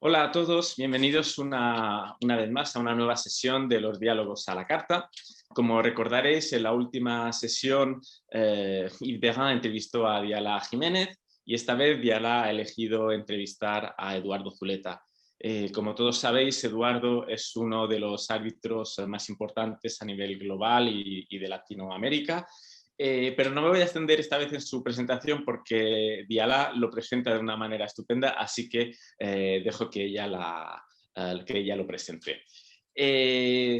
Hola a todos, bienvenidos una vez más a una nueva sesión de los diálogos a la carta. Como recordaréis, en la última sesión Yves Berin entrevistó a Diala Jiménez y esta vez Diala ha elegido entrevistar a Eduardo Zuleta. Como todos sabéis, Eduardo es uno de los árbitros más importantes a nivel global y de Latinoamérica. Pero no me voy a extender esta vez en su presentación porque Diala lo presenta de una manera estupenda, así que dejo que ella lo presente.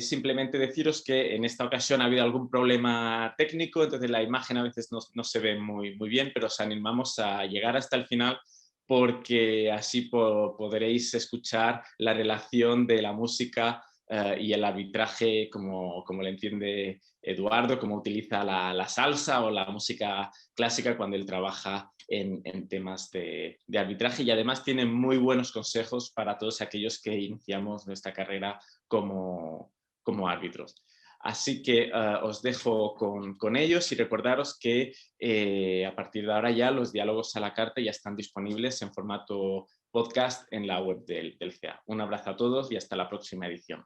Simplemente deciros que en esta ocasión ha habido algún problema técnico, entonces la imagen a veces no se ve muy bien, pero os animamos a llegar hasta el final porque así podréis escuchar la relación de la música y el arbitraje como le entiende Eduardo, cómo utiliza la salsa o la música clásica cuando él trabaja en temas de arbitraje, y además tiene muy buenos consejos para todos aquellos que iniciamos nuestra carrera como árbitros. Así que os dejo con ellos y recordaros que a partir de ahora ya los diálogos a la carta ya están disponibles en formato podcast en la web del CEA. Un abrazo a todos y hasta la próxima edición.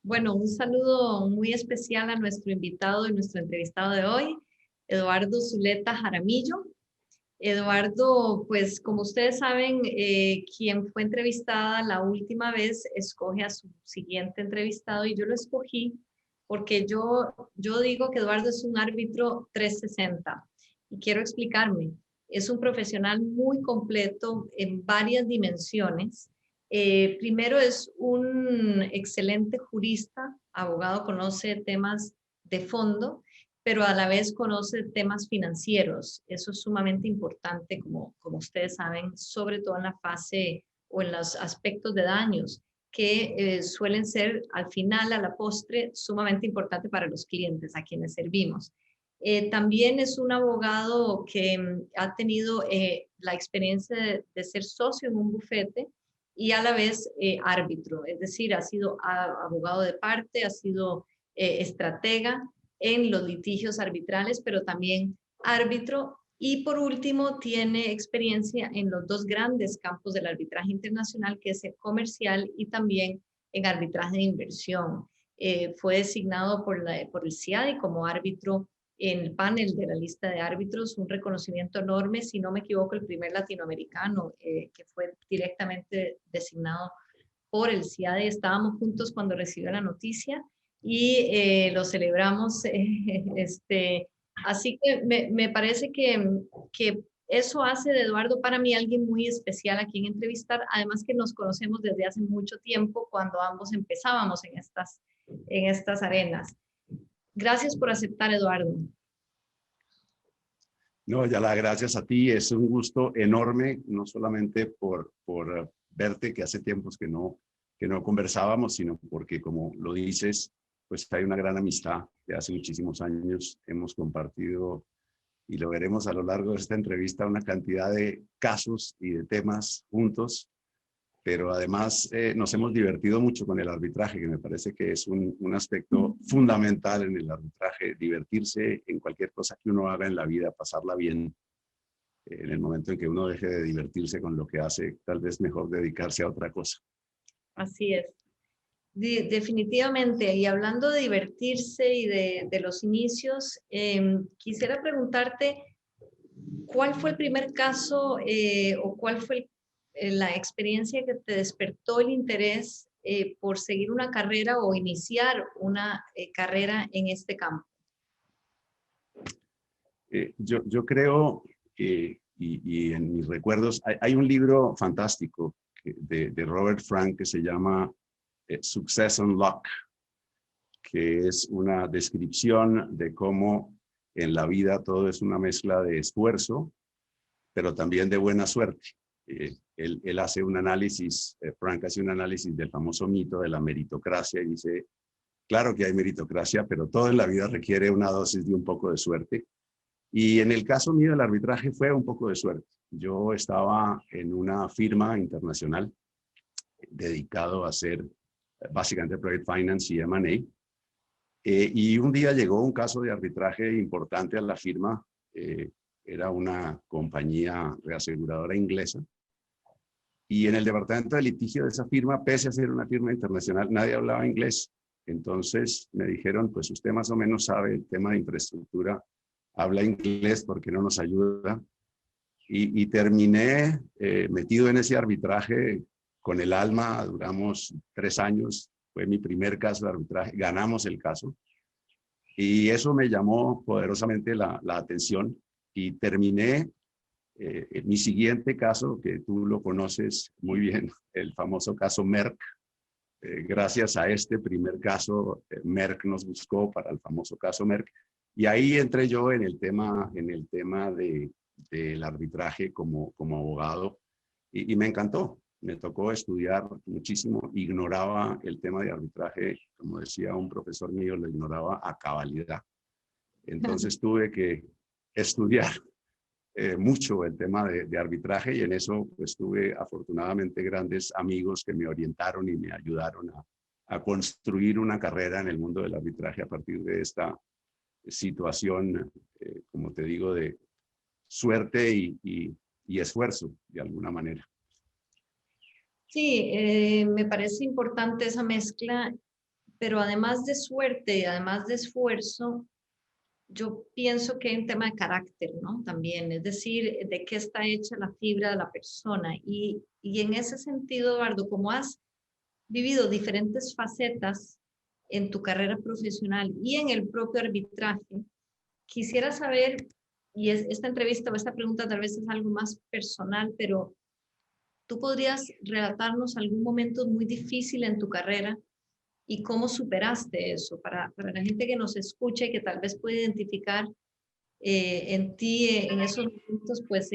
Bueno, un saludo muy especial a nuestro invitado y nuestro entrevistado de hoy, Eduardo Zuleta Jaramillo. Eduardo, pues como ustedes saben, quien fue entrevistada la última vez escoge a su siguiente entrevistado y yo lo escogí porque yo digo que Eduardo es un árbitro 360 y quiero explicarme. Es un profesional muy completo en varias dimensiones. Primero es un excelente jurista, abogado, conoce temas de fondo, pero a la vez conoce temas financieros. Eso es sumamente importante, como ustedes saben, sobre todo en la fase o en los aspectos de daños, que suelen ser al final, a la postre, sumamente importante para los clientes a quienes servimos. También es un abogado que ha tenido la experiencia de ser socio en un bufete y a la vez árbitro, es decir, ha sido abogado de parte, ha sido estratega en los litigios arbitrales, pero también árbitro. Y por último, tiene experiencia en los dos grandes campos del arbitraje internacional, que es el comercial y también en arbitraje de inversión. Fue designado por el CIADI como árbitro en el panel de la lista de árbitros, un reconocimiento enorme, si no me equivoco, el primer latinoamericano que fue directamente designado por el CIADE. Estábamos juntos cuando recibió la noticia y lo celebramos. Así que me parece que eso hace de Eduardo para mí alguien muy especial a quien entrevistar, además que nos conocemos desde hace mucho tiempo cuando ambos empezábamos en estas arenas. Gracias por aceptar, Eduardo. No, Yala, gracias a ti. Es un gusto enorme, no solamente por verte, que hace tiempos que no conversábamos, sino porque, como lo dices, pues hay una gran amistad de hace muchísimos años. Hemos compartido, y lo veremos a lo largo de esta entrevista, una cantidad de casos y de temas juntos, pero además nos hemos divertido mucho con el arbitraje, que me parece que es un aspecto fundamental en el arbitraje, divertirse en cualquier cosa que uno haga en la vida, pasarla bien. En el momento en que uno deje de divertirse con lo que hace, tal vez mejor dedicarse a otra cosa. Así es. Definitivamente, y hablando de divertirse y de los inicios, quisiera preguntarte, ¿cuál fue el primer caso o cuál fue la experiencia que te despertó el interés por seguir una carrera o iniciar una carrera en este campo? Yo creo, y en mis recuerdos, hay un libro fantástico de Robert Frank que se llama Success Unlocked, que es una descripción de cómo en la vida todo es una mezcla de esfuerzo, pero también de buena suerte. Él hace un análisis, Frank hace un análisis del famoso mito de la meritocracia y dice, claro que hay meritocracia, pero todo en la vida requiere una dosis de un poco de suerte. Y en el caso mío del arbitraje fue un poco de suerte. Yo estaba en una firma internacional dedicado a hacer básicamente Project Finance y M&A. Y un día llegó un caso de arbitraje importante a la firma. Era una compañía reaseguradora inglesa. Y en el departamento de litigio de esa firma, pese a ser una firma internacional, nadie hablaba inglés. Entonces me dijeron, pues usted más o menos sabe el tema de infraestructura, habla inglés, ¿por qué no nos ayuda? Y terminé metido en ese arbitraje con el alma. Duramos 3 años, fue mi primer caso de arbitraje, ganamos el caso. Y eso me llamó poderosamente la atención y terminé mi siguiente caso, que tú lo conoces muy bien, el famoso caso Merck. Gracias a este primer caso, Merck nos buscó para el famoso caso Merck. Y ahí entré yo en el tema del arbitraje como abogado y me encantó. Me tocó estudiar muchísimo, ignoraba el tema de arbitraje, como decía un profesor mío, lo ignoraba a cabalidad. Entonces tuve que estudiar mucho el tema de arbitraje y en eso pues tuve afortunadamente grandes amigos que me orientaron y me ayudaron a construir una carrera en el mundo del arbitraje a partir de esta situación, como te digo, de suerte y esfuerzo de alguna manera. Sí, me parece importante esa mezcla, pero además de suerte y además de esfuerzo, yo pienso que hay un tema de carácter, ¿no? También, es decir, de qué está hecha la fibra de la persona. Y en ese sentido, Eduardo, como has vivido diferentes facetas en tu carrera profesional y en el propio arbitraje, quisiera saber, y esta entrevista o esta pregunta tal vez es algo más personal, pero ¿tú podrías relatarnos algún momento muy difícil en tu carrera y cómo superaste eso? Para la gente que nos escucha y que tal vez puede identificar en ti, en esos momentos, pues,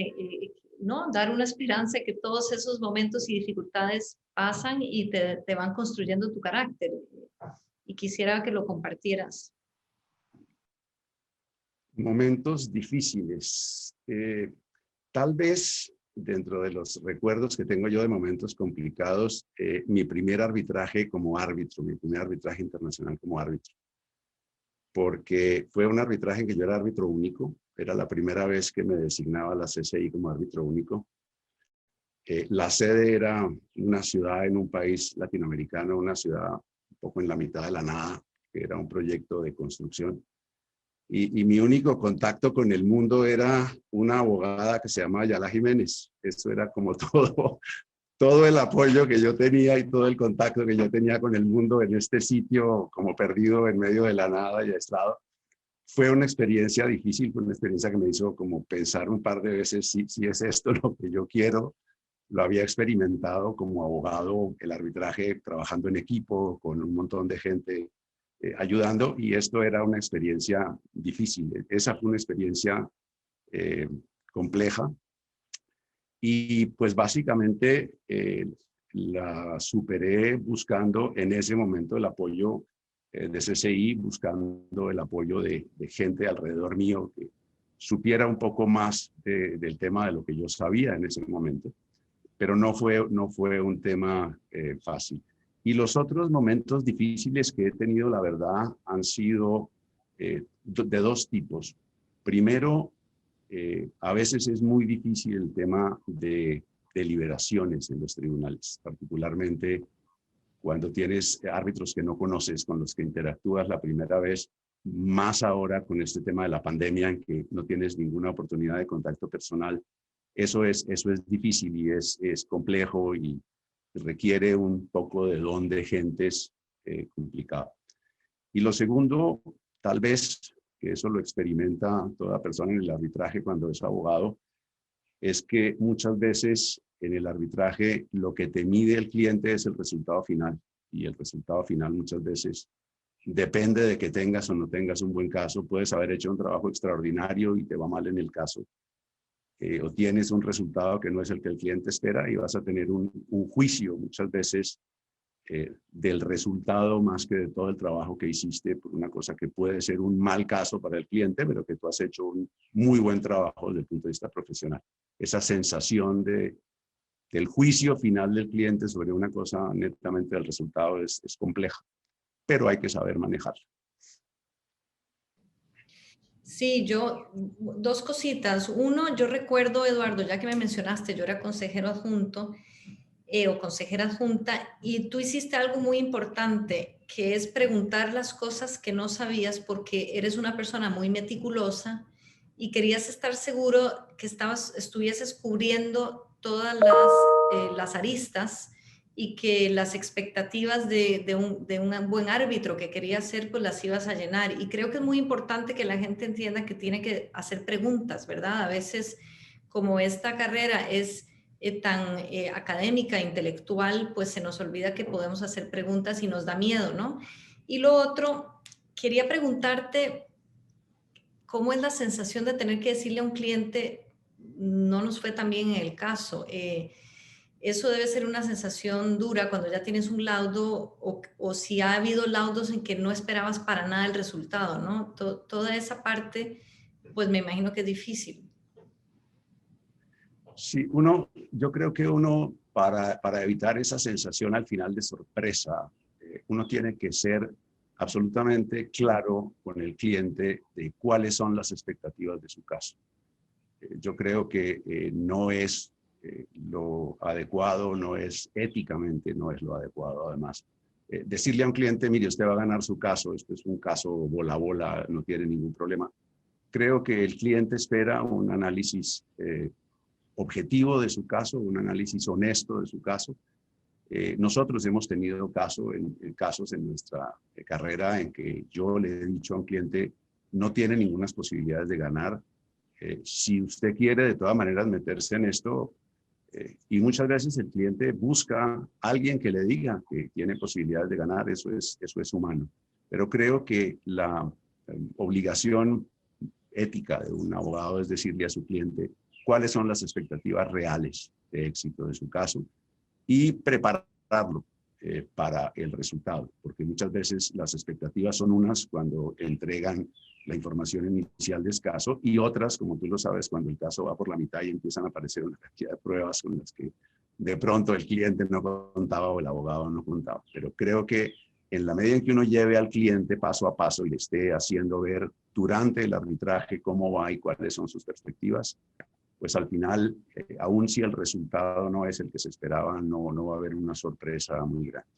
¿no? Dar una esperanza de que todos esos momentos y dificultades pasan y te van construyendo tu carácter. Y quisiera que lo compartieras. Momentos difíciles. Tal vez dentro de los recuerdos que tengo yo de momentos complicados, mi primer arbitraje como árbitro, mi primer arbitraje internacional como árbitro. Porque fue un arbitraje en que yo era árbitro único. Era la primera vez que me designaba la CCI como árbitro único. La sede era una ciudad en un país latinoamericano, una ciudad un poco en la mitad de la nada, que era un proyecto de construcción. Y mi único contacto con el mundo era una abogada que se llamaba Ayala Jiménez. Eso era como todo el apoyo que yo tenía y todo el contacto que yo tenía con el mundo en este sitio como perdido en medio de la nada y aislado. Fue una experiencia difícil, fue una experiencia que me hizo como pensar un par de veces si es esto lo que yo quiero. Lo había experimentado como abogado, el arbitraje, trabajando en equipo con un montón de gente ayudando, y esto era una experiencia difícil. Esa fue una experiencia compleja y pues básicamente la superé buscando en ese momento el apoyo de CCI, buscando el apoyo de gente alrededor mío que supiera un poco más del tema de lo que yo sabía en ese momento, pero no fue un tema fácil. Y los otros momentos difíciles que he tenido, la verdad, han sido de 2 tipos. Primero, a veces es muy difícil el tema de deliberaciones en los tribunales, particularmente cuando tienes árbitros que no conoces, con los que interactúas la primera vez, más ahora con este tema de la pandemia en que no tienes ninguna oportunidad de contacto personal. Eso es difícil y es complejo y requiere un poco de don de gentes complicado. Y lo segundo, tal vez, que eso lo experimenta toda persona en el arbitraje cuando es abogado, es que muchas veces en el arbitraje lo que te mide el cliente es el resultado final. Y el resultado final muchas veces depende de que tengas o no tengas un buen caso. Puedes haber hecho un trabajo extraordinario y te va mal en el caso. O tienes un resultado que no es el que el cliente espera y vas a tener un juicio muchas veces del resultado más que de todo el trabajo que hiciste por una cosa que puede ser un mal caso para el cliente, pero que tú has hecho un muy buen trabajo desde el punto de vista profesional. Esa sensación del juicio final del cliente sobre una cosa netamente del resultado es compleja, pero hay que saber manejarla. Sí, yo, 2 cositas. Uno, yo recuerdo, Eduardo, ya que me mencionaste, yo era consejero adjunto o consejera adjunta, y tú hiciste algo muy importante, que es preguntar las cosas que no sabías porque eres una persona muy meticulosa y querías estar seguro que estuvieses cubriendo todas las aristas y que las expectativas de un buen árbitro que quería ser, pues las ibas a llenar. Y creo que es muy importante que la gente entienda que tiene que hacer preguntas, ¿verdad? A veces, como esta carrera es tan académica, intelectual, pues se nos olvida que podemos hacer preguntas y nos da miedo, ¿no? Y lo otro, quería preguntarte, ¿cómo es la sensación de tener que decirle a un cliente, no nos fue tan bien en el caso? Eso debe ser una sensación dura cuando ya tienes un laudo o si ha habido laudos en que no esperabas para nada el resultado, ¿no? Toda esa parte, pues me imagino que es difícil. Sí, yo creo que uno, para evitar esa sensación al final de sorpresa, uno tiene que ser absolutamente claro con el cliente de cuáles son las expectativas de su caso. Yo creo que no es lo adecuado, no es éticamente, no es lo adecuado además. Decirle a un cliente, mire, usted va a ganar su caso, esto es un caso bola a bola, no tiene ningún problema. Creo que el cliente espera un análisis objetivo de su caso, un análisis honesto de su caso. Nosotros hemos tenido casos en nuestra carrera en que yo le he dicho a un cliente, no tiene ninguna posibilidades de ganar. Si usted quiere de todas maneras meterse en esto, y muchas veces el cliente busca a alguien que le diga que tiene posibilidades de ganar, eso es humano. Pero creo que la obligación ética de un abogado es decirle a su cliente cuáles son las expectativas reales de éxito de su caso y prepararlo para el resultado, porque muchas veces las expectativas son unas cuando entregan la información inicial del caso y otras, como tú lo sabes, cuando el caso va por la mitad y empiezan a aparecer una cantidad de pruebas con las que de pronto el cliente no contaba o el abogado no contaba. Pero creo que en la medida en que uno lleve al cliente paso a paso y le esté haciendo ver durante el arbitraje cómo va y cuáles son sus perspectivas, pues al final, aun si el resultado no es el que se esperaba, no va a haber una sorpresa muy grande.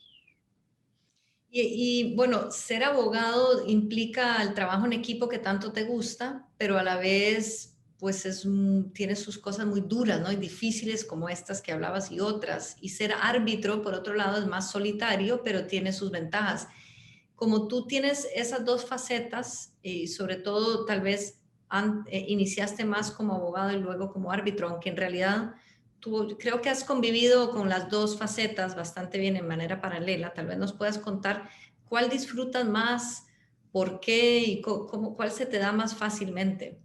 Bueno, ser abogado implica el trabajo en equipo que tanto te gusta, pero a la vez, pues tiene sus cosas muy duras, ¿no? Y difíciles como estas que hablabas y otras. Y ser árbitro, por otro lado, es más solitario, pero tiene sus ventajas. Como tú tienes esas dos facetas, y sobre todo tal vez iniciaste más como abogado y luego como árbitro, aunque en realidad tú creo que has convivido con las dos facetas bastante bien en manera paralela. Tal vez nos puedas contar cuál disfrutas más, por qué y cuál se te da más fácilmente.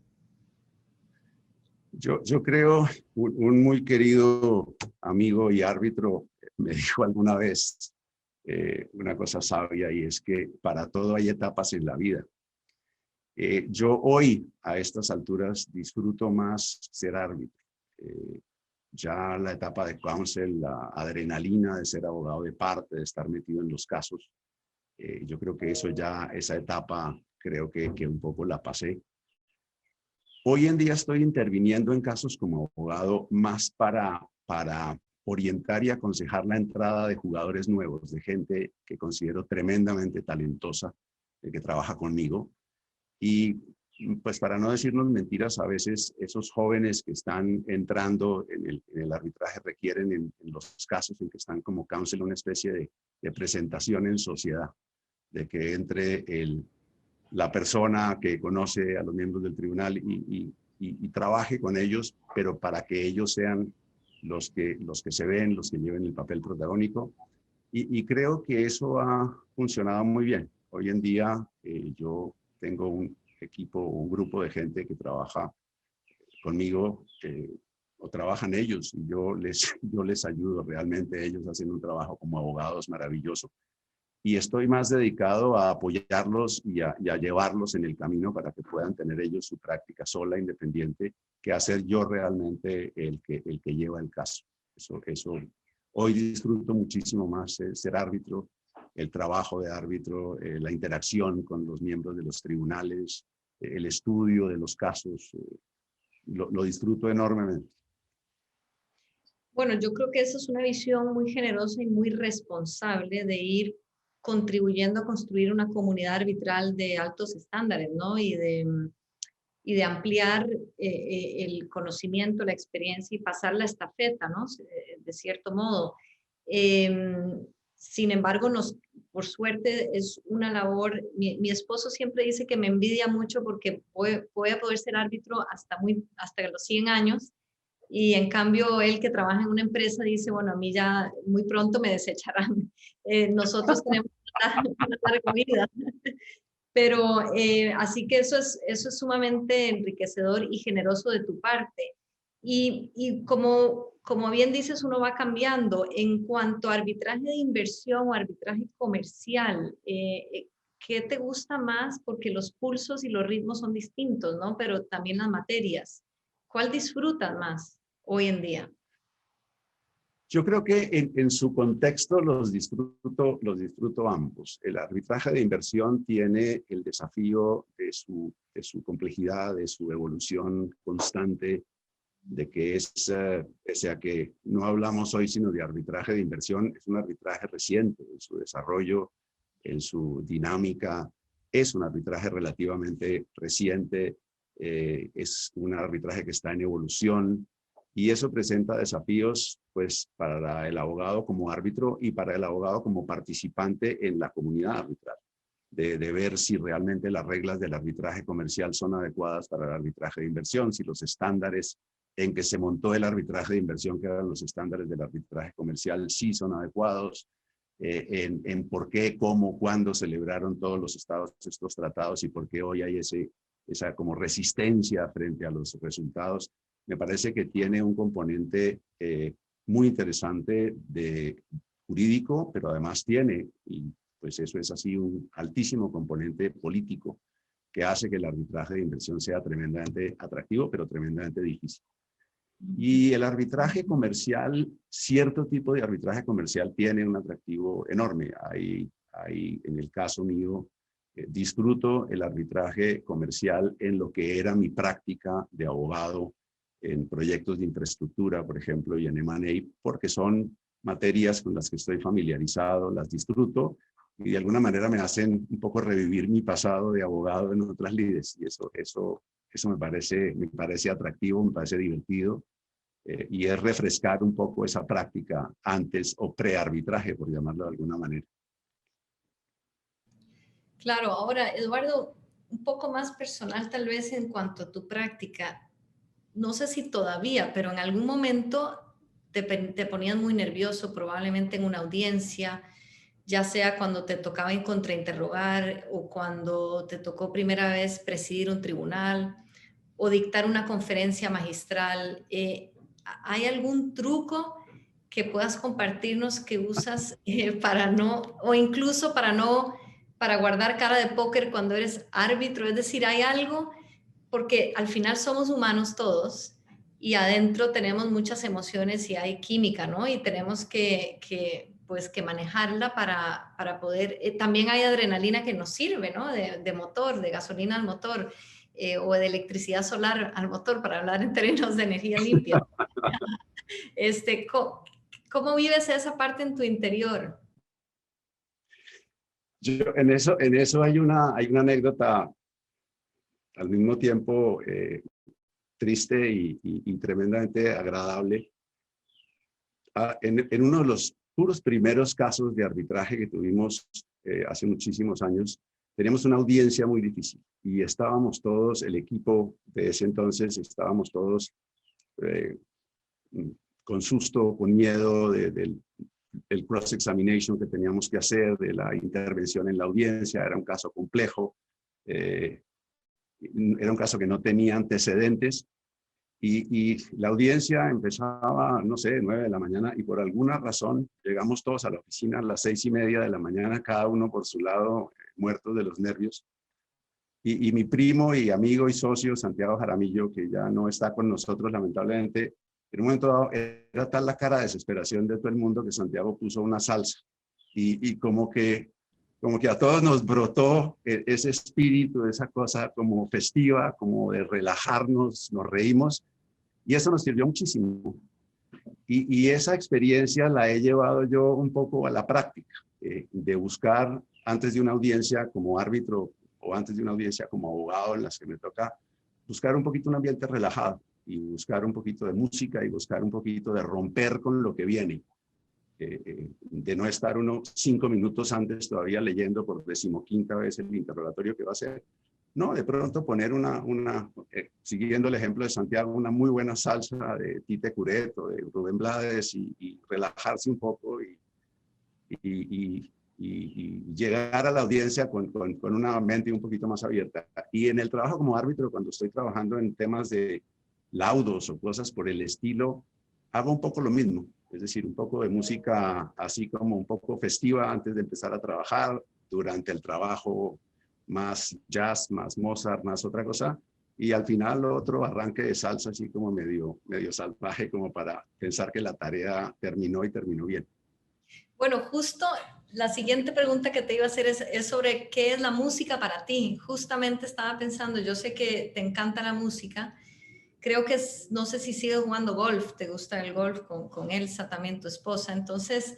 Yo creo, un muy querido amigo y árbitro me dijo alguna vez una cosa sabia, y es que para todo hay etapas en la vida. Yo hoy, a estas alturas, disfruto más ser árbitro. Ya la etapa de counsel, la adrenalina de ser abogado de parte, de estar metido en los casos, yo creo que esa etapa, creo que un poco la pasé. Hoy en día estoy interviniendo en casos como abogado más para orientar y aconsejar la entrada de jugadores nuevos, de gente que considero tremendamente talentosa, que trabaja conmigo. Y pues para no decirnos mentiras, a veces esos jóvenes que están entrando en el arbitraje requieren en los casos en que están como counsel una especie de presentación en sociedad, de que entre la persona que conoce a los miembros del tribunal y trabaje con ellos, pero para que ellos sean los que se ven, los que lleven el papel protagónico. Y creo que eso ha funcionado muy bien. Hoy en día yo tengo un equipo, un grupo de gente que trabaja conmigo o trabajan ellos y yo les ayudo. Realmente ellos hacen un trabajo como abogados maravilloso. Y estoy más dedicado a apoyarlos y a llevarlos en el camino para que puedan tener ellos su práctica sola, independiente, que hacer yo realmente el que lleva el caso. Eso hoy disfruto muchísimo más ser árbitro, el trabajo de árbitro, la interacción con los miembros de los tribunales, el estudio de los casos, lo disfruto enormemente. Bueno, yo creo que esa es una visión muy generosa y muy responsable de ir contribuyendo a construir una comunidad arbitral de altos estándares, ¿no? Y de ampliar el conocimiento, la experiencia y pasar la estafeta, ¿no? De cierto modo. Sin embargo, por suerte es una labor, mi esposo siempre dice que me envidia mucho porque voy a poder ser árbitro hasta los 100 años. Y en cambio, él que trabaja en una empresa dice, bueno, a mí ya muy pronto me desecharán. Nosotros tenemos una larga vida. Pero así que eso es sumamente enriquecedor y generoso de tu parte. Y como bien dices, uno va cambiando. En cuanto a arbitraje de inversión o arbitraje comercial, ¿qué te gusta más? Porque los pulsos y los ritmos son distintos, ¿no? Pero también las materias. ¿Cuál disfrutas más hoy en día? Yo creo que en su contexto los disfruto ambos. El arbitraje de inversión tiene el desafío de su complejidad, de su evolución constante, de que pese a que no hablamos hoy sino de arbitraje de inversión, es un arbitraje reciente en su desarrollo, en su dinámica. Es un arbitraje relativamente reciente, es un arbitraje que está en evolución. Y eso presenta desafíos pues, para el abogado como árbitro y para el abogado como participante en la comunidad arbitral, de ver si realmente las reglas del arbitraje comercial son adecuadas para el arbitraje de inversión, si los estándares en que se montó el arbitraje de inversión, que eran los estándares del arbitraje comercial, sí son adecuados, en por qué, cómo, cuándo celebraron todos los estados estos tratados y por qué hoy hay esa como resistencia frente a los resultados. Me parece que tiene un componente muy interesante de jurídico, pero además tiene, y pues eso es así, un altísimo componente político que hace que el arbitraje de inversión sea tremendamente atractivo, pero tremendamente difícil. Y el arbitraje comercial, cierto tipo de arbitraje comercial tiene un atractivo enorme. En el caso mío, disfruto el arbitraje comercial en lo que era mi práctica de abogado en proyectos de infraestructura, por ejemplo, y en M&A, porque son materias con las que estoy familiarizado, las disfruto y de alguna manera me hacen un poco revivir mi pasado de abogado en otras lides. Y eso me parece atractivo, me parece divertido y es refrescar un poco esa práctica antes o pre-arbitraje, por llamarlo de alguna manera. Claro, ahora, Eduardo, un poco más personal tal vez en cuanto a tu práctica. No sé si todavía, pero en algún momento te ponías muy nervioso, probablemente en una audiencia, ya sea cuando te tocaba contrainterrogar o cuando te tocó primera vez presidir un tribunal o dictar una conferencia magistral. ¿Hay algún truco que puedas compartirnos que usas para no, o incluso para guardar cara de póker cuando eres árbitro? Es decir, ¿hay algo? Porque al final somos humanos todos y adentro tenemos muchas emociones y hay química, ¿no? Y tenemos que manejarla para poder... también hay adrenalina que nos sirve, ¿no? De motor, de gasolina al motor, o de electricidad solar al motor, para hablar en términos de energía limpia. ¿Cómo vives esa parte en tu interior? En eso hay una anécdota al mismo tiempo triste y tremendamente agradable. En uno de los puros primeros casos de arbitraje que tuvimos hace muchísimos años, teníamos una audiencia muy difícil y estábamos todos, el equipo de ese entonces, estábamos todos con susto, con miedo del cross-examination que teníamos que hacer, de la intervención en la audiencia. Era un caso complejo. Era un caso que no tenía antecedentes y la audiencia empezaba, no sé, 9 de la mañana y por alguna razón llegamos todos a la oficina a las 6:30 de la mañana, cada uno por su lado, muertos de los nervios. Y mi primo y amigo y socio, Santiago Jaramillo, que ya no está con nosotros lamentablemente, en un momento dado era tal la cara de desesperación de todo el mundo que Santiago puso una salsa y como que a todos nos brotó ese espíritu, esa cosa como festiva, como de relajarnos, nos reímos, y eso nos sirvió muchísimo. Y esa experiencia la he llevado yo un poco a la práctica, de buscar antes de una audiencia como árbitro o antes de una audiencia como abogado en las que me toca buscar un poquito un ambiente relajado y buscar un poquito de música y buscar un poquito de romper con lo que viene. De no estar unos 5 minutos antes todavía leyendo por 15ª vez el interrogatorio que va a hacer. No, de pronto poner siguiendo el ejemplo de Santiago, una muy buena salsa de Tite Curet o de Rubén Blades y relajarse un poco y llegar a la audiencia con una mente un poquito más abierta. Y en el trabajo como árbitro, cuando estoy trabajando en temas de laudos o cosas por el estilo, hago un poco lo mismo. Es decir, un poco de música así como un poco festiva antes de empezar a trabajar, durante el trabajo más jazz, más Mozart, más otra cosa, y al final otro arranque de salsa así como medio salvaje, como para pensar que la tarea terminó y terminó bien. Bueno, justo la siguiente pregunta que te iba a hacer es sobre qué es la música para ti. Justamente estaba pensando, yo sé que te encanta la música, creo que no sé si sigues jugando golf, te gusta el golf con Elsa, también tu esposa, entonces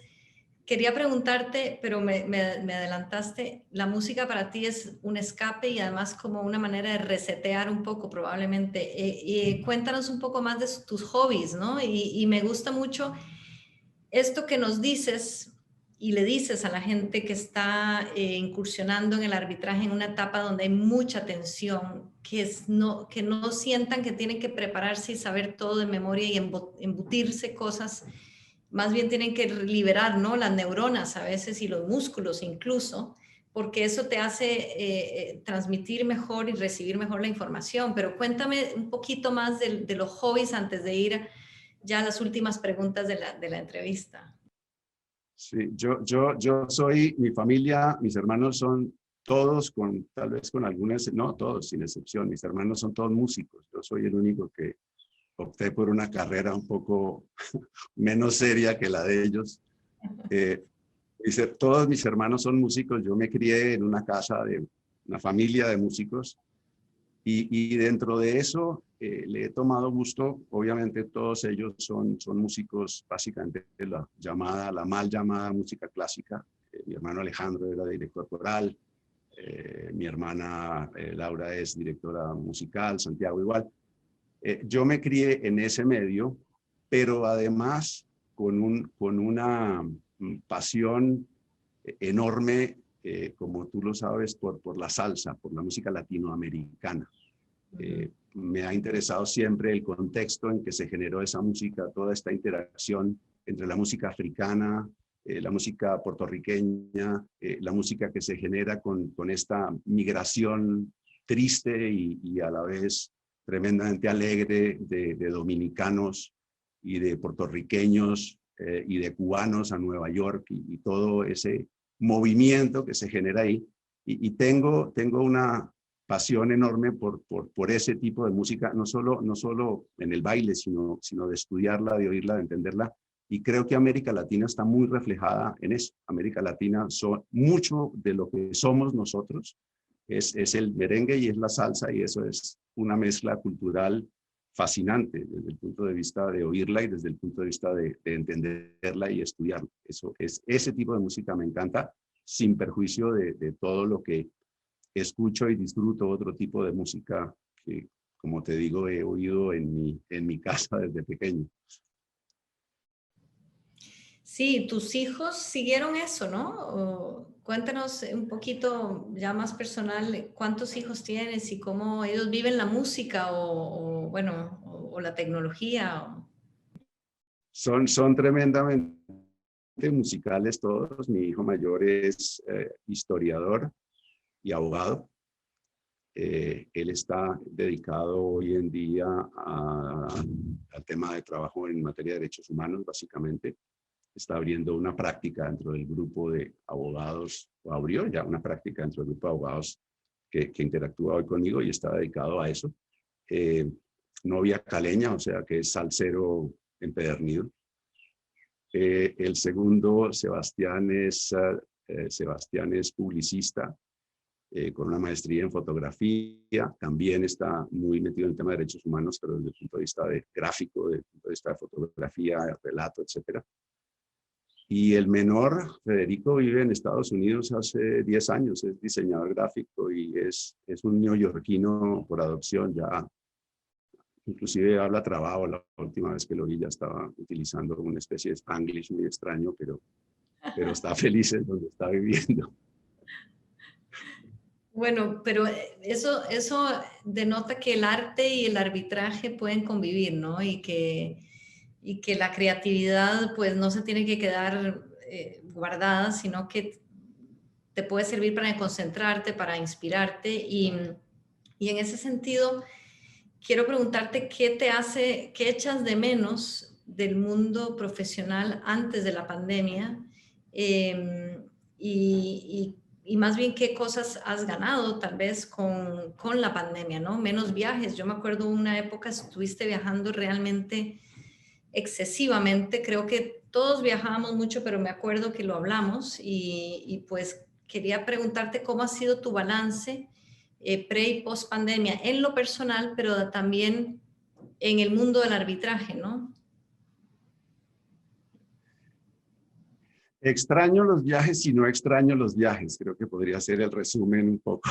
quería preguntarte, pero me adelantaste, la música para ti es un escape y además como una manera de resetear un poco probablemente. Cuéntanos un poco más de tus hobbies, ¿no? Y me gusta mucho esto que nos dices y le dices a la gente que está incursionando en el arbitraje en una etapa donde hay mucha tensión, que no sientan que tienen que prepararse y saber todo de memoria y embutirse cosas, más bien tienen que liberar, ¿no? Las neuronas a veces y los músculos incluso, porque eso te hace transmitir mejor y recibir mejor la información. Pero cuéntame un poquito más de los hobbies antes de ir ya a las últimas preguntas de la entrevista. Sí, yo soy, mi familia, mis hermanos son todos, tal vez con algunas, no todos, sin excepción, mis hermanos son todos músicos. Yo soy el único que opté por una carrera un poco menos seria que la de ellos. Todos mis hermanos son músicos, yo me crié en una casa de una familia de músicos y dentro de eso le he tomado gusto. Obviamente todos ellos son músicos básicamente de la mal llamada música clásica. Mi hermano Alejandro era director coral, mi hermana Laura es directora musical, Santiago igual. Yo me crié en ese medio, pero además con una pasión enorme, como tú lo sabes, por la salsa, por la música latinoamericana. Me ha interesado siempre el contexto en que se generó esa música, toda esta interacción entre la música africana, la música puertorriqueña, la música que se genera con esta migración triste y a la vez tremendamente alegre de dominicanos y de puertorriqueños y de cubanos a Nueva York y todo ese movimiento que se genera ahí. Y tengo una pasión enorme por ese tipo de música, no solo en el baile, sino de estudiarla, de oírla, de entenderla. Y creo que América Latina está muy reflejada en eso. América Latina, mucho de lo que somos nosotros es el merengue y es la salsa, y eso es una mezcla cultural fascinante desde el punto de vista de oírla y desde el punto de vista de entenderla y estudiarla. Ese tipo de música me encanta, sin perjuicio de todo lo que escucho y disfruto otro tipo de música que, como te digo, he oído en mi casa desde pequeño. Sí, tus hijos siguieron eso, ¿no? Cuéntanos un poquito ya más personal, ¿cuántos hijos tienes y cómo ellos viven la música bueno, o la tecnología? Son tremendamente musicales todos. Mi hijo mayor es historiador y abogado. Él está dedicado hoy en día al tema de trabajo en materia de derechos humanos, básicamente. Está abriendo una práctica dentro del grupo de abogados, o abrió ya una práctica dentro del grupo de abogados que interactúa hoy conmigo y está dedicado a eso. Novia caleña, o sea que es salsero empedernido. El segundo, Sebastián es publicista con una maestría en fotografía. También está muy metido en el tema de derechos humanos, pero desde el punto de vista de gráfico, desde el punto de vista de fotografía, de relato, etc. Y el menor, Federico, vive en Estados Unidos hace 10 años, es diseñador gráfico y es un neoyorquino por adopción. Ya inclusive habla trabado. La última vez que lo vi ya estaba utilizando una especie de Spanglish muy extraño, pero está feliz en donde está viviendo. Bueno, pero eso denota que el arte y el arbitraje pueden convivir, ¿no? Y que la creatividad pues no se tiene que quedar guardada, sino que te puede servir para concentrarte, para inspirarte. Y en ese sentido, quiero preguntarte qué echas de menos del mundo profesional antes de la pandemia, y más bien qué cosas has ganado tal vez con la pandemia, ¿no? Menos viajes. Yo me acuerdo una época estuviste viajando realmente excesivamente. Creo que todos viajábamos mucho, pero me acuerdo que lo hablamos y pues quería preguntarte cómo ha sido tu balance pre y post pandemia en lo personal, pero también en el mundo del arbitraje, ¿no? Extraño los viajes y no extraño los viajes. Creo que podría ser el resumen un poco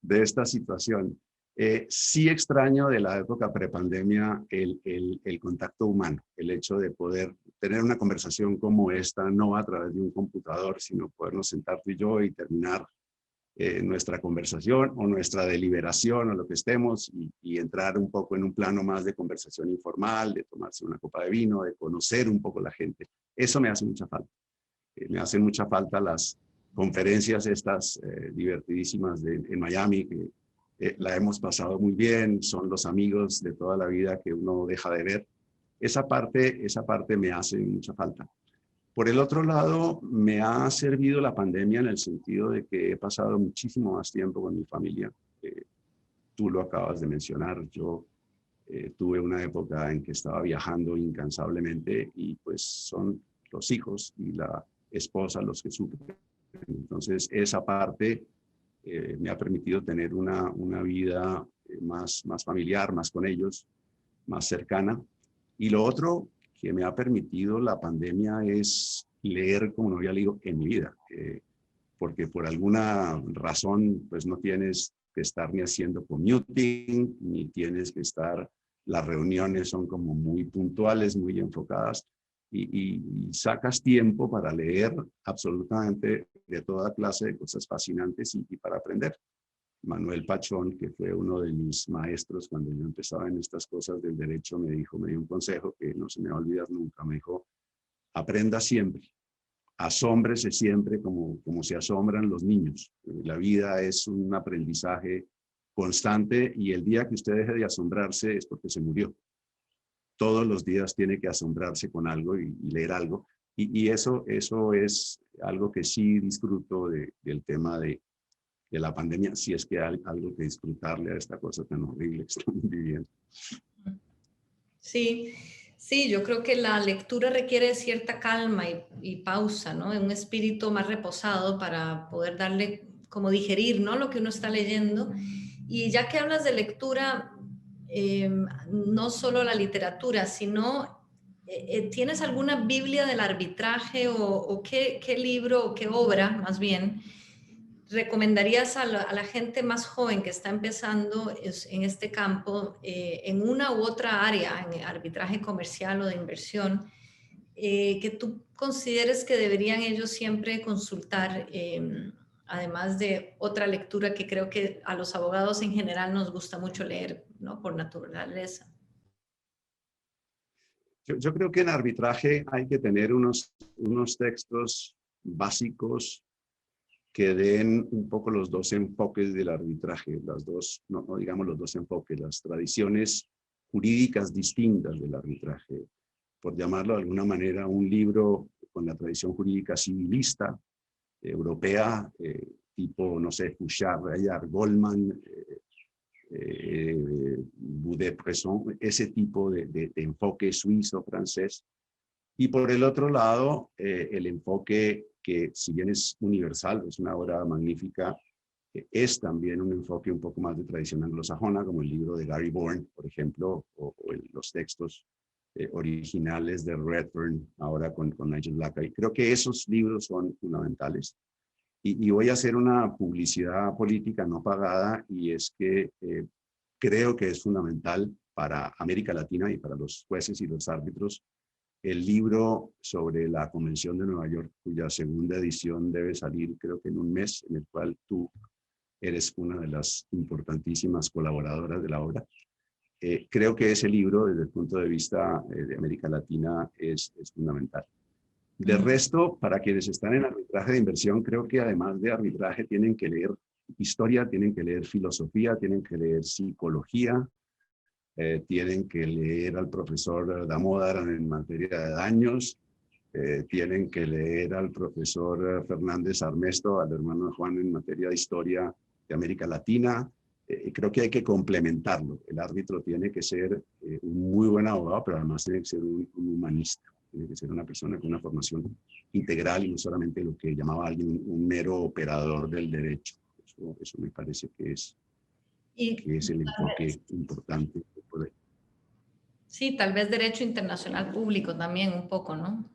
de esta situación. Sí extraño de la época prepandemia el contacto humano, el hecho de poder tener una conversación como esta, no a través de un computador, sino podernos sentar tú y yo y terminar nuestra conversación o nuestra deliberación o lo que estemos y entrar un poco en un plano más de conversación informal, de tomarse una copa de vino, de conocer un poco la gente. Eso me hace mucha falta. Me hacen mucha falta las conferencias estas divertidísimas en Miami, que la hemos pasado muy bien, son los amigos de toda la vida que uno deja de ver. Esa parte me hace mucha falta. Por el otro lado, me ha servido la pandemia en el sentido de que he pasado muchísimo más tiempo con mi familia. Tú lo acabas de mencionar, yo tuve una época en que estaba viajando incansablemente y pues son los hijos y la esposa los que sufren. Entonces, esa parte me ha permitido tener una vida más familiar, más con ellos, más cercana. Y lo otro que me ha permitido la pandemia es leer como no había leído en mi vida, porque por alguna razón pues no tienes que estar ni haciendo commuting, ni tienes que estar, las reuniones son como muy puntuales, muy enfocadas, y sacas tiempo para leer absolutamente de toda clase de cosas fascinantes y para aprender. Manuel Pachón, que fue uno de mis maestros cuando yo empezaba en estas cosas del derecho, me dio un consejo que no se me va a olvidar nunca. Me dijo, aprenda siempre, asómbrese siempre como se asombran los niños. La vida es un aprendizaje constante y el día que usted deje de asombrarse es porque se murió. Todos los días tiene que asombrarse con algo y leer algo. Y eso es algo que sí disfruto del tema de la pandemia, si es que hay algo que disfrutarle a esta cosa tan horrible que estamos viviendo. Sí, yo creo que la lectura requiere cierta calma y pausa, ¿no? Un espíritu más reposado para poder darle, como digerir, ¿no? Lo que uno está leyendo. Y ya que hablas de lectura, no solo la literatura, sino, ¿tienes alguna Biblia del arbitraje o qué libro o qué obra, más bien, recomendarías a la gente más joven que está empezando en este campo, en una u otra área, en arbitraje comercial o de inversión, que tú consideres que deberían ellos siempre consultar, además de otra lectura que creo que a los abogados en general nos gusta mucho leer, ¿no? Por naturaleza. Yo creo que en arbitraje hay que tener unos textos básicos que den un poco los dos enfoques del arbitraje, las dos, no digamos los dos enfoques, las tradiciones jurídicas distintas del arbitraje. Por llamarlo de alguna manera, un libro con la tradición jurídica civilista europea, tipo, no sé, Fouchard, Rayard, Goldman, Boudet-Bresson, ese tipo de enfoque suizo, francés. Y por el otro lado, el enfoque que, si bien es universal, es una obra magnífica, es también un enfoque un poco más de tradición anglosajona, como el libro de Gary Bourne, por ejemplo, o los textos originales de Redfern, ahora con Nigel Lackey. Creo que esos libros son fundamentales. Y voy a hacer una publicidad política no pagada, y es que creo que es fundamental para América Latina y para los jueces y los árbitros el libro sobre la Convención de Nueva York, cuya segunda edición debe salir creo que en un mes, en el cual tú eres una de las importantísimas colaboradoras de la obra. Creo que ese libro, desde el punto de vista de América Latina, es fundamental. De resto, para quienes están en arbitraje de inversión, creo que además de arbitraje tienen que leer historia, tienen que leer filosofía, tienen que leer psicología, tienen que leer al profesor Damodar en materia de daños, tienen que leer al profesor Fernández Armesto, al hermano de Juan, en materia de historia de América Latina. Creo que hay que complementarlo. El árbitro tiene que ser un muy buen abogado, pero además tiene que ser un humanista. Tiene que ser una persona con una formación integral y no solamente lo que llamaba alguien un mero operador del derecho. Eso me parece que es el enfoque importante. Sí, tal vez derecho internacional público también un poco, ¿no?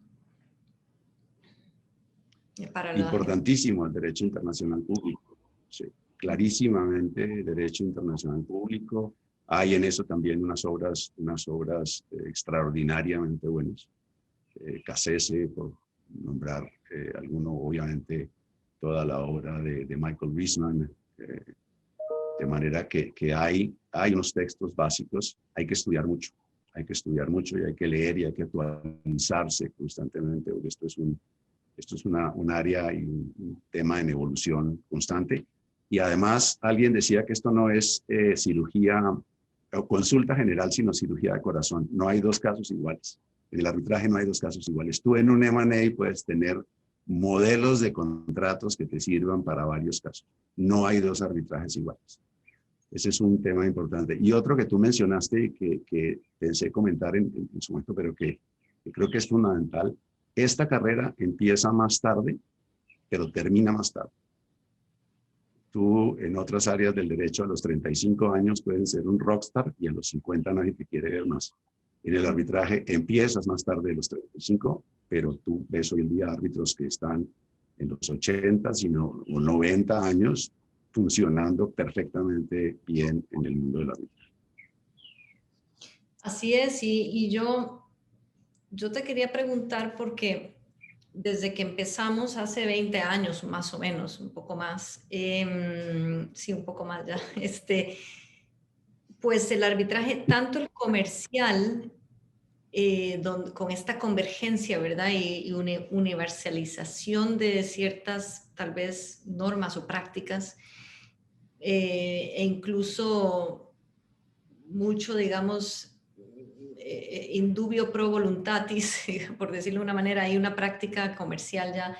Importantísimo el derecho internacional público. Sí, clarísimamente derecho internacional público. Hay en eso también unas obras extraordinariamente buenas. Cassese, por nombrar alguno, obviamente toda la obra de Michael Wiesmann, de manera que hay unos textos básicos. Hay que estudiar mucho y hay que leer y hay que actualizarse constantemente, porque esto es un área y un tema en evolución constante. Y además alguien decía que esto no es cirugía o consulta general, sino cirugía de corazón. No hay dos casos iguales. En el arbitraje no hay dos casos iguales. Tú en un M&A puedes tener modelos de contratos que te sirvan para varios casos. No hay dos arbitrajes iguales. Ese es un tema importante. Y otro que tú mencionaste y que pensé comentar en su momento, pero que creo que es fundamental. Esta carrera empieza más tarde, pero termina más tarde. Tú en otras áreas del derecho a los 35 años puedes ser un rockstar y a los 50 nadie te quiere ver más. En el arbitraje empiezas más tarde de los 35, pero tú ves hoy en día árbitros que están en los 80 o 90 años funcionando perfectamente bien en el mundo del arbitraje. Así es, y yo te quería preguntar porque desde que empezamos hace 20 años, más o menos, un poco más, sí, un poco más ya, pues el arbitraje, tanto el comercial, con esta convergencia, ¿verdad? Y universalización de ciertas, tal vez, normas o prácticas, e incluso mucho, digamos, indubio pro voluntatis, por decirlo de una manera, hay una práctica comercial ya,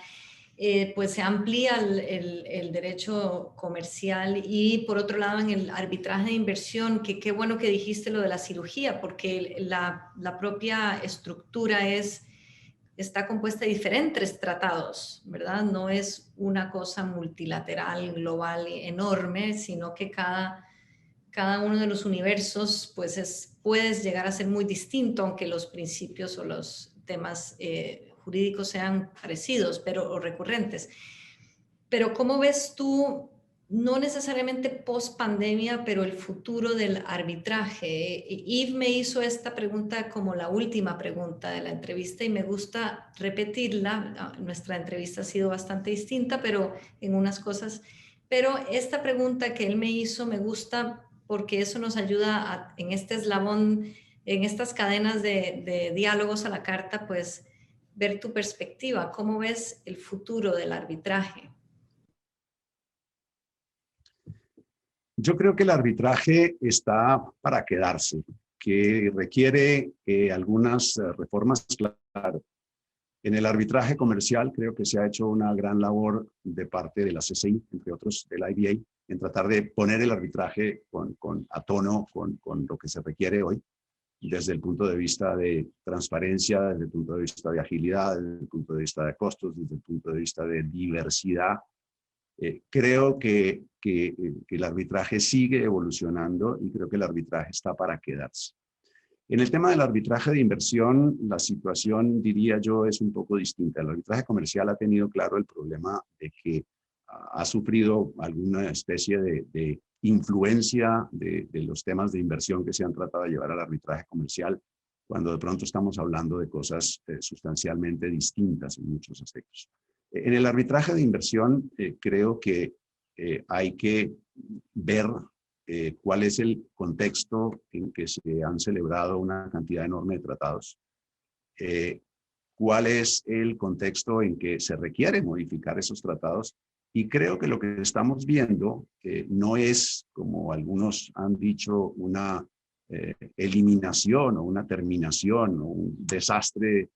pues se amplía el derecho comercial. Y por otro lado, en el arbitraje de inversión, que qué bueno que dijiste lo de la cirugía, porque la propia estructura está compuesta de diferentes tratados, ¿verdad? No es una cosa multilateral, global, enorme, sino que cada uno de los universos, pues puedes llegar a ser muy distinto, aunque los principios o los temas jurídicos sean parecidos, o recurrentes. Pero ¿cómo ves tú, no necesariamente post pandemia, pero el futuro del arbitraje? Yves me hizo esta pregunta como la última pregunta de la entrevista y me gusta repetirla. Nuestra entrevista ha sido bastante distinta, pero en unas cosas. Pero esta pregunta que él me hizo me gusta porque eso nos ayuda en este eslabón, en estas cadenas de diálogos a la carta, pues ver tu perspectiva. ¿Cómo ves el futuro del arbitraje? Yo creo que el arbitraje está para quedarse, que requiere algunas reformas, claro. En el arbitraje comercial creo que se ha hecho una gran labor de parte de la CCI, entre otros de la IBA, en tratar de poner el arbitraje a tono con lo que se requiere hoy, desde el punto de vista de transparencia, desde el punto de vista de agilidad, desde el punto de vista de costos, desde el punto de vista de diversidad Creo que el arbitraje sigue evolucionando y creo que el arbitraje está para quedarse. En el tema del arbitraje de inversión, la situación, diría yo, es un poco distinta. El arbitraje comercial ha tenido claro el problema de que ha sufrido alguna especie de influencia de los temas de inversión que se han tratado de llevar al arbitraje comercial, cuando de pronto estamos hablando de cosas sustancialmente distintas en muchos aspectos. En el arbitraje de inversión, creo que hay que ver cuál es el contexto en que se han celebrado una cantidad enorme de tratados, cuál es el contexto en que se requiere modificar esos tratados, y creo que lo que estamos viendo no es, como algunos han dicho, una eliminación o una terminación o un desastre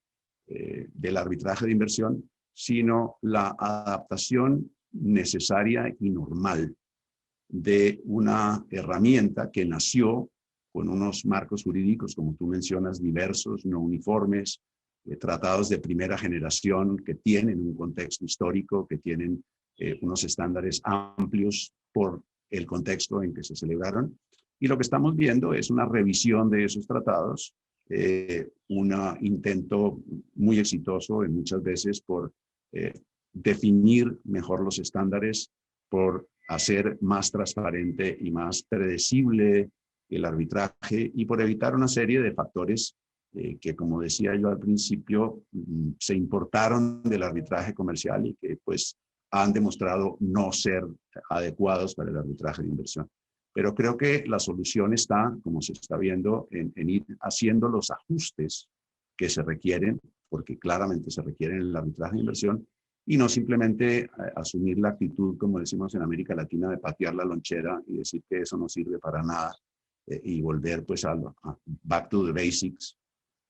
del arbitraje de inversión, sino la adaptación necesaria y normal de una herramienta que nació con unos marcos jurídicos, como tú mencionas, diversos, no uniformes, tratados de primera generación que tienen un contexto histórico, que tienen unos estándares amplios por el contexto en que se celebraron. Y lo que estamos viendo es una revisión de esos tratados, un intento muy exitoso en muchas veces por definir mejor los estándares, por hacer más transparente y más predecible el arbitraje y por evitar una serie de factores que, como decía yo al principio, se importaron del arbitraje comercial y que pues han demostrado no ser adecuados para el arbitraje de inversión. Pero creo que la solución está, como se está viendo, en ir haciendo los ajustes que se requieren, porque claramente se requieren en el arbitraje de inversión, y no simplemente asumir la actitud, como decimos en América Latina, de patear la lonchera y decir que eso no sirve para nada y volver pues a back to the basics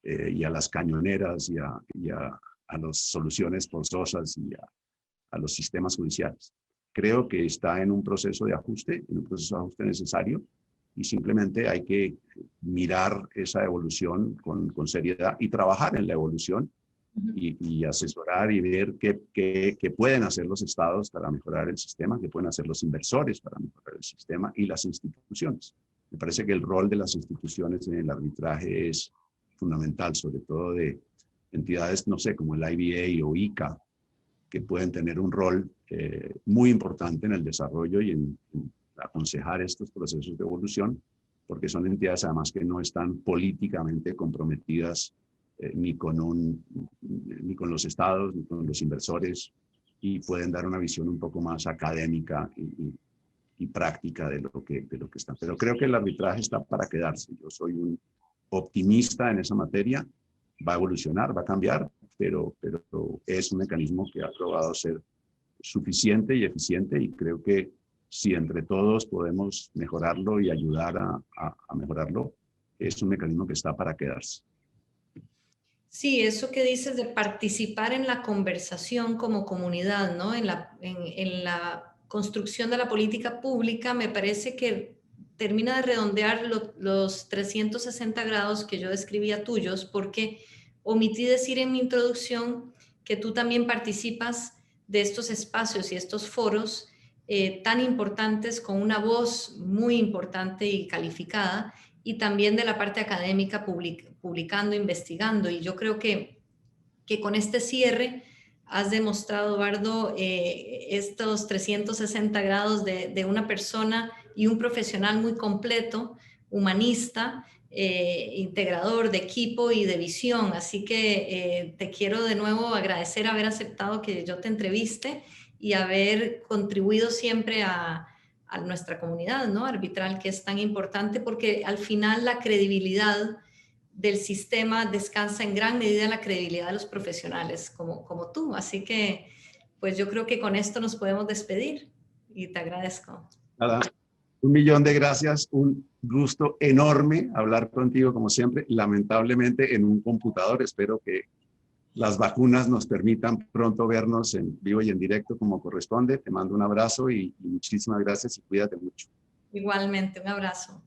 y a las cañoneras y a las soluciones forzosas y a los sistemas judiciales. Creo que está en un proceso de ajuste, necesario, y simplemente hay que mirar esa evolución con seriedad y trabajar en la evolución y asesorar y ver qué pueden hacer los estados para mejorar el sistema, qué pueden hacer los inversores para mejorar el sistema y las instituciones. Me parece que el rol de las instituciones en el arbitraje es fundamental, sobre todo de entidades, no sé, como el IBA o ICA, que pueden tener un rol muy importante en el desarrollo y en aconsejar estos procesos de evolución, porque son entidades además que no están políticamente comprometidas ni con los estados, ni con los inversores, y pueden dar una visión un poco más académica y práctica de lo que están. Pero creo que el arbitraje está para quedarse. Yo soy un optimista en esa materia. Va a evolucionar, va a cambiar, pero es un mecanismo que ha probado ser suficiente y eficiente, y creo que si entre todos podemos mejorarlo y ayudar a mejorarlo, es un mecanismo que está para quedarse. Sí, eso que dices de participar en la conversación como comunidad, ¿no? En la construcción de la política pública, me parece que termina de redondear los 360 grados que yo describía tuyos, porque omití decir en mi introducción que tú también participas de estos espacios y estos foros tan importantes, con una voz muy importante y calificada, y también de la parte académica publicando, investigando. Y yo creo que con este cierre has demostrado, Eduardo, estos 360 grados de una persona y un profesional muy completo, humanista, integrador de equipo y de visión. Así que te quiero de nuevo agradecer haber aceptado que yo te entreviste y haber contribuido siempre a nuestra comunidad, ¿no? Arbitral, que es tan importante, porque al final la credibilidad del sistema descansa en gran medida en la credibilidad de los profesionales como tú. Así que, pues yo creo que con esto nos podemos despedir y te agradezco. Nada, 1.000.000 de gracias, un gusto enorme hablar contigo como siempre, lamentablemente en un computador. Espero que las vacunas nos permitan pronto vernos en vivo y en directo como corresponde. Te mando un abrazo y muchísimas gracias y cuídate mucho. Igualmente, un abrazo.